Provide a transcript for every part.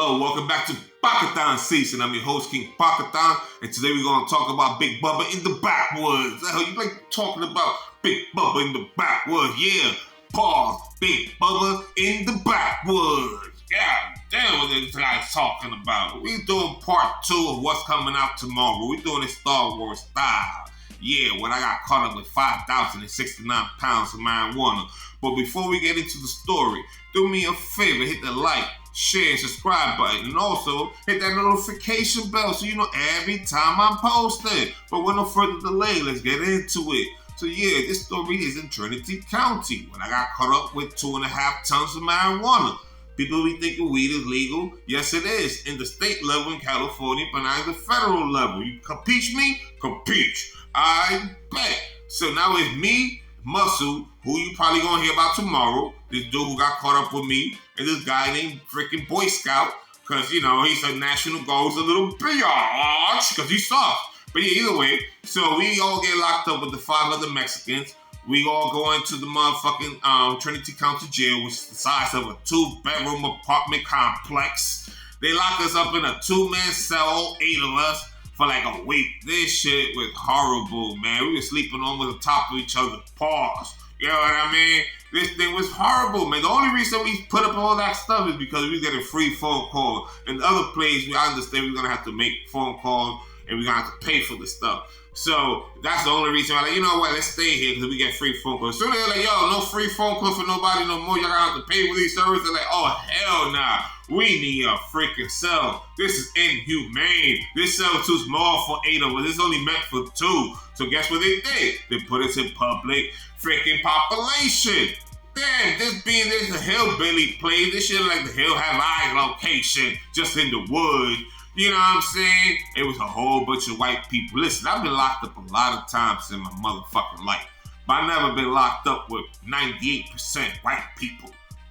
Yo, welcome back to Pakathon Season. I'm your host, King Pakathon, and today we're going to talk about Big Bubba in the backwoods. The hell you like talking about Big Bubba in the backwoods? Yeah, pause. Big Bubba in the backwoods. Yeah, damn what this guy's talking about. We're doing part 2 of what's coming out tomorrow. We're doing it Star Wars style. Yeah, when I got caught up with 5,069 pounds of marijuana. But before we get into the story, do me a favor, hit the like, share, and subscribe button, and also hit that notification bell so you know every time I'm posting. But with no further delay, let's get into it. So yeah, this story is in Trinity County when I got caught up with 2.5 tons of marijuana. People be thinking weed is legal. Yes, it is. In the state level in California, but not in the federal level. You capiche me? Capiche. I bet. So now it's me, Muscle, who you probably gonna hear about tomorrow. This dude who got caught up with me, and this guy named freaking Boy Scout, because, you know, he's a National Guard, he's a little biatch, because he's soft. But yeah, either way, so we all get locked up with the 5 other Mexicans. We all go into the motherfucking Trinity County Jail, which is the size of a 2-bedroom apartment complex. They lock us up in a 2-man cell, 8 of us, for like a week. This shit was horrible, man. We were sleeping on the top of each other's paws. You know what I mean? This thing was horrible, man. The only reason we put up all that stuff is because we were getting free phone calls. In the other place, we understand we're going to have to make phone calls and we're going to have to pay for the stuff. So that's the only reason I'm like, you know what, let's stay here because we get free phone calls. So they're like, yo, no free phone calls for nobody no more. Y'all gonna have to pay for these services. They're like, oh, hell nah. We need a freaking cell. This is inhumane. This cell is too small for 8 of us. It's only meant for 2. So guess what they did? They put us in public freaking population. Damn, this a hillbilly place. This shit like the Hill Have Eyes location, just in the woods. You know what I'm saying? It was a whole bunch of white people. Listen, I've been locked up a lot of times in my motherfucking life, but I've never been locked up with 98% white people.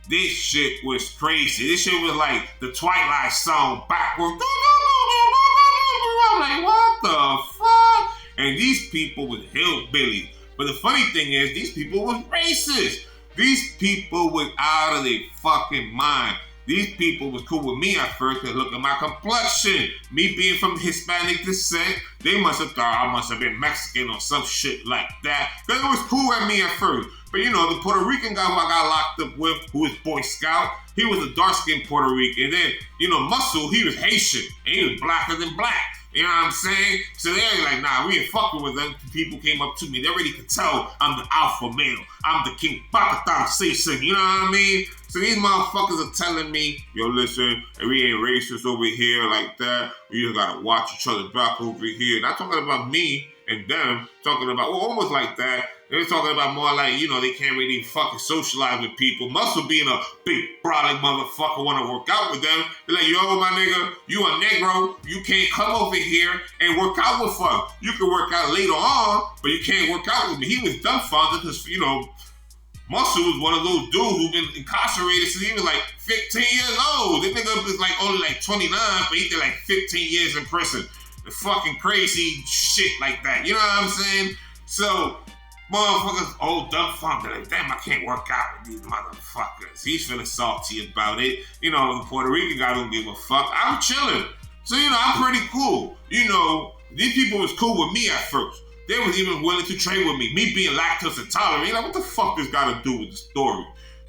This shit was crazy. This shit was like the Twilight song backwards. I'm like, what the fuck? And these people was hillbillies. But the funny thing is, these people was racist. These people was out of their fucking mind. These people was cool with me at first because look at my complexion. Me being from Hispanic descent, they must have thought I must have been Mexican or some shit like that. Because it was cool at me at first. But you know, the Puerto Rican guy who I got locked up with, who was Boy Scout, he was a dark-skinned Puerto Rican. And then, you know, Muscle, he was Haitian. And he was blacker than black. You know what I'm saying? So they're like, nah, we ain't fucking with them. People came up to me. They already could tell I'm the alpha male. I'm the King Pakathon Season. You know what I mean? So these motherfuckers are telling me, yo, listen, we ain't racist over here like that. We just gotta watch each other back over here. Not talking about me and them. Talking about, well, almost like that. They're talking about more like, you know, they can't really fucking socialize with people. Muscle being a big, brolic motherfucker want to work out with them. They're like, yo, my nigga, you a Negro. You can't come over here and work out with us. You can work out later on, but you can't work out with me. He was dumbfounded because, you know, Muscle was one of those dudes who've been incarcerated since he was like 15 years old. This nigga was like only like 29, but he did like 15 years in prison. The fucking crazy shit like that. You know what I'm saying? So, motherfuckers all dumbfounded, like, damn, I can't work out with these motherfuckers. He's feeling salty about it. You know, the Puerto Rican guy don't give a fuck. I'm chilling. So, you know, I'm pretty cool. You know, these people was cool with me at first. They was even willing to trade with me. Me being lactose intolerant, like, what the fuck this got to do with the story?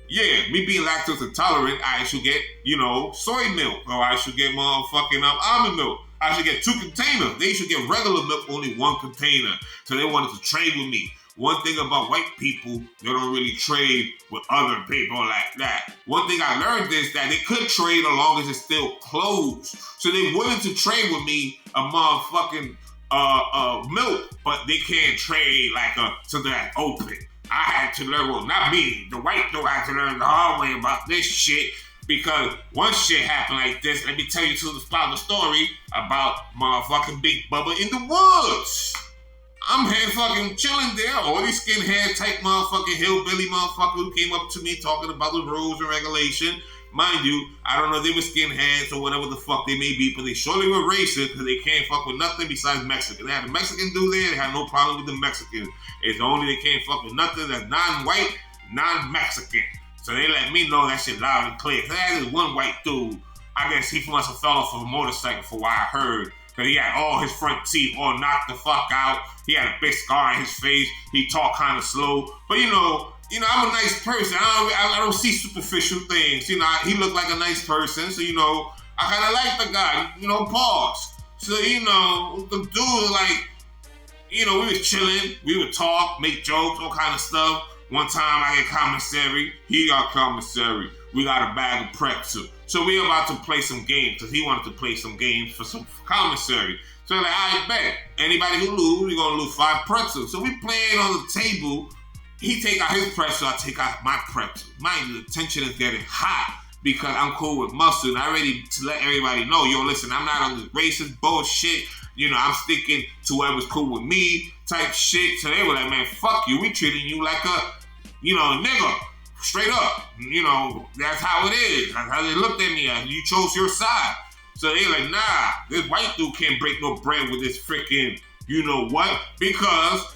Yeah, me being lactose intolerant, I should get, you know, soy milk. Or I should get motherfucking almond milk. I should get 2 containers. They should get regular milk, only 1 container. So they wanted to trade with me. One thing about white people, they don't really trade with other people like that. One thing I learned is that they could trade as long as it's still closed. So they willing to trade with me a motherfucking milk, but they can't trade like something that's open. I had to learn, well, not me, the white dude had to learn the hard way about this shit. Because once shit happened like this, let me tell you to the story about motherfucking Big Bubba in the woods. I'm here fucking chilling there. All these skinhead type motherfucking hillbilly motherfuckers who came up to me talking about the rules and regulation. Mind you, I don't know if they were skinheads or whatever the fuck they may be, but they surely were racist because they can't fuck with nothing besides Mexican. They had a Mexican dude there, they had no problem with the Mexicans. It's only they can't fuck with nothing that's non-white, non-Mexican. So they let me know that shit loud and clear. There is one white dude I guess he must have fell off of a motorcycle for what I heard. Because he had all his front teeth all knocked the fuck out. He had a big scar on his face. He talked kind of slow. But I'm a nice person. I don't see superficial things. He looked like a nice person. So, I kind of like the guy. Pause. So, the dude, like, we was chilling. We would talk, make jokes, all kind of stuff. One time I get commissary. He got commissary. We got a bag of pretzel. So we about to play some games because he wanted to play some games for some commissary. So like, I bet anybody who lose, we're going to lose 5 pretzels. So we playing on the table. He take out his pretzel, I take out my pretzel. Mind you, the tension is getting hot because I'm cool with Muscle. And I ready to let everybody know, yo, listen, I'm not on this racist bullshit. I'm sticking to whoever's cool with me type shit. So they were like, man, fuck you. We treating you like a, nigga. Straight up. That's how it is. That's how they looked at me. You chose your side. So they like, nah, this white dude can't break no bread with this freaking, what? Because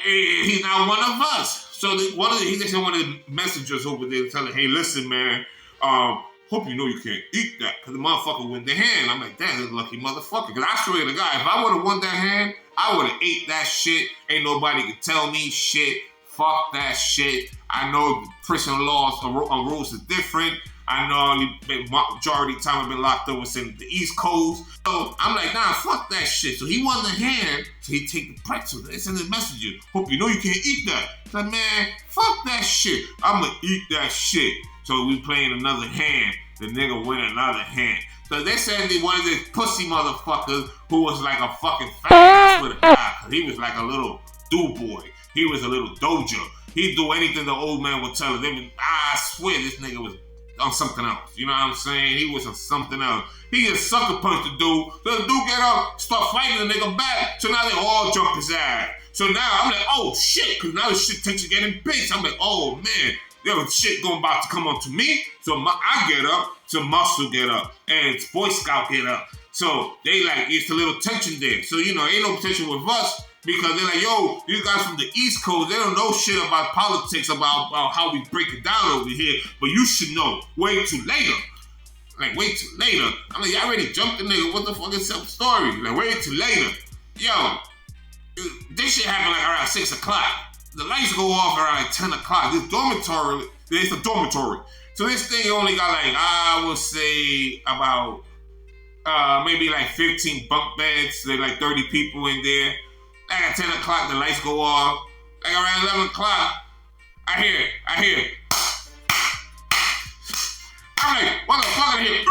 he's not one of us. So he just one of the messengers over there telling, hey, listen, man, hope you know you can't eat that. Because the motherfucker win the hand. I'm like, damn, this lucky motherfucker. Because I swear to God, if I would have won that hand, I would have ate that shit. Ain't nobody can tell me shit. Fuck that shit. I know prison laws and rules are different. I know the majority of the time I've been locked up in the East Coast. So I'm like, nah, fuck that shit. So he won the hand, so he take the pretzel. They send the messenger. Hope you know you can't eat that. It's like, man, fuck that shit. I'm gonna eat that shit. So we playing another hand. The nigga win another hand. So they said they one of these pussy motherfuckers who was like a fucking fat with a guy. Cause he was like a little do boy. He was a little dojo. He'd do anything the old man would tell him. I swear this nigga was on something else. You know what I'm saying? He was on something else. He just sucker punched the dude. So the dude get up, start fighting the nigga back. So now they all jump his ass. So now I'm like, oh shit, because now the shit tension getting big. So I'm like, oh man, there was shit going about to come on to me. So I get up, so Muscle get up, and Boy Scout get up. So they like, it's a little tension there. So ain't no tension with us. Because they're like, yo, these guys from the East Coast, they don't know shit about politics, about how we break it down over here. But you should know. Wait till later. Like, wait till later. I'm like, y'all already jumped the nigga. What the fuck is the story? Like, wait till later. Yo, this shit happened like around 6 o'clock. The lights go off around like 10 o'clock. This dormitory, it's a dormitory. So this thing only got like, I would say about maybe like 15 bunk beds. There's like 30 people in there. Like at 10 o'clock, the lights go off. Like around 11 o'clock, I hear. I'm like, what the fuck? I hear.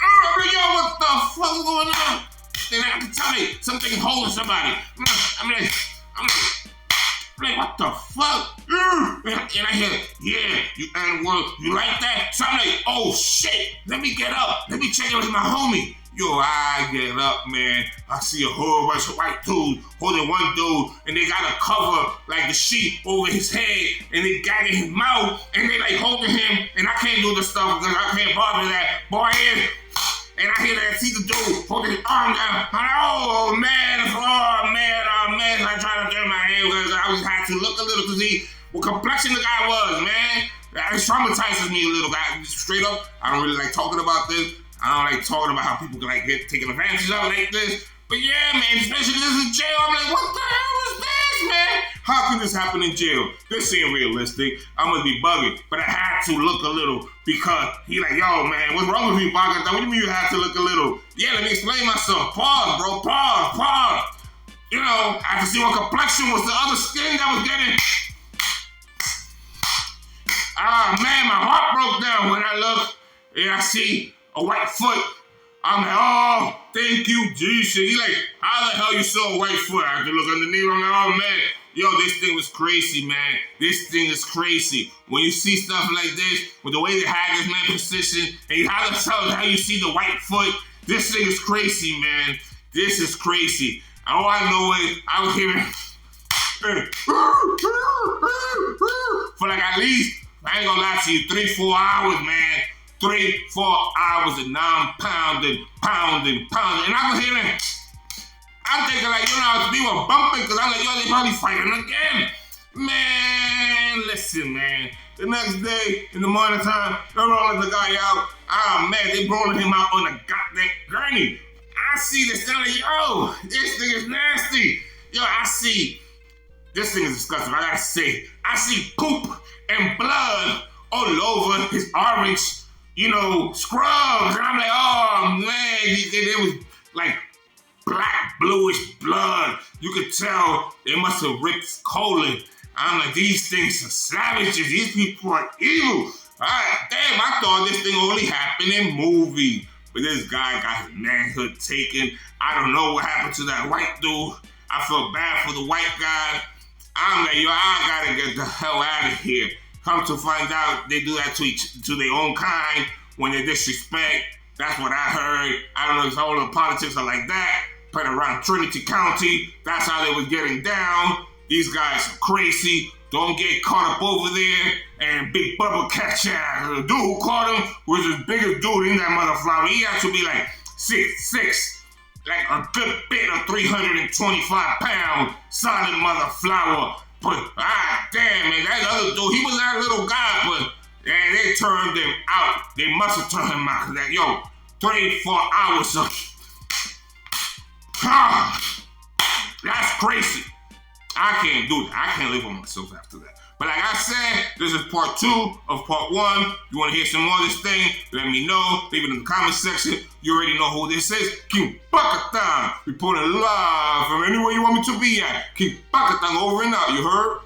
I'm like, yo, what the fuck is going on? Then I can tell me something holding somebody. I'm like, what the fuck? And I hear, yeah, you N-word, you like that? So I'm like, oh shit, let me get up. Let me check it with my homie. Yo, I get up, man. I see a whole bunch of white dudes holding one dude, and they got a cover, like the sheet over his head, and they got in his mouth, and they like holding him, and I can't do the stuff because I can't bother that. Boy, and I hear that, I see the dude holding his arm down. I'm like, oh man. I try to get my hand because I was had to look a little to see what complexion the guy was, man. It traumatizes me a little. Straight up, I don't really like talking about this. I don't like talking about how people like get taken advantage of like this. But yeah, man, especially this is jail. I'm like, what the hell is this, man? How can this happen in jail? This ain't realistic. I must be bugging. But I had to look a little because he like, yo, man, what's wrong with you, Baga? What do you mean you had to look a little? Yeah, let me explain myself. Pause, bro. Pause. I had to see what complexion was the other skin that was getting. Ah, man, my heart broke down when I looked and I see a white foot. I'm like, oh, thank you, Jesus. He like, how the hell you saw a white foot? I had to look underneath. I'm like, oh, man. Yo, this thing was crazy, man. This thing is crazy. When you see stuff like this, with the way they had this man positioned, and how to tell how you see the white foot, this thing is crazy, man. This is crazy. All I know is I was hearing for like at least, I ain't gonna lie to you, 3-4 hours, man. 3-4 hours, and now I'm pounding. And I'm hearing, I'm thinking like, we were bumping, because I'm like, yo, they probably fighting again. Man, listen. listen, man. The next day, in the morning time, they're rolling the guy out. Ah, man, they rolling him out on a goddamn gurney. I see this thing like, yo, this thing is nasty. Yo, this thing is disgusting. I gotta say, I see poop and blood all over his orange, scrubs. And I'm like, oh, man, it was like black, bluish blood. You could tell they must have ripped his colon. I'm like, these things are savages. These people are evil. Damn, I thought this thing only happened in movies. But this guy got his manhood taken. I don't know what happened to that white dude. I feel bad for the white guy. I'm like, yo, I gotta get the hell out of here. Come to find out, they do that to their own kind when they disrespect. That's what I heard. I don't know if all the politics are like that. But around Trinity County, that's how they was getting down. These guys are crazy. Don't get caught up over there. And Big Bubba catch ya. The dude who caught him was the biggest dude in that motherflower. He had to be like 6'6", like a good bit of 325-pound solid motherflower. But damn, man, that other dude, he was that little guy, but man, they turned him out. They must have turned him out. That 3-4 hours of that's crazy. I can't do that. I can't live with myself after that. But like I said, this is part 2 of part 1. You want to hear some more of this thing? Let me know. Leave it in the comment section. You already know who this is. King Pakatan. Reporting live from anywhere you want me to be at. King Pakatan over and out. You heard?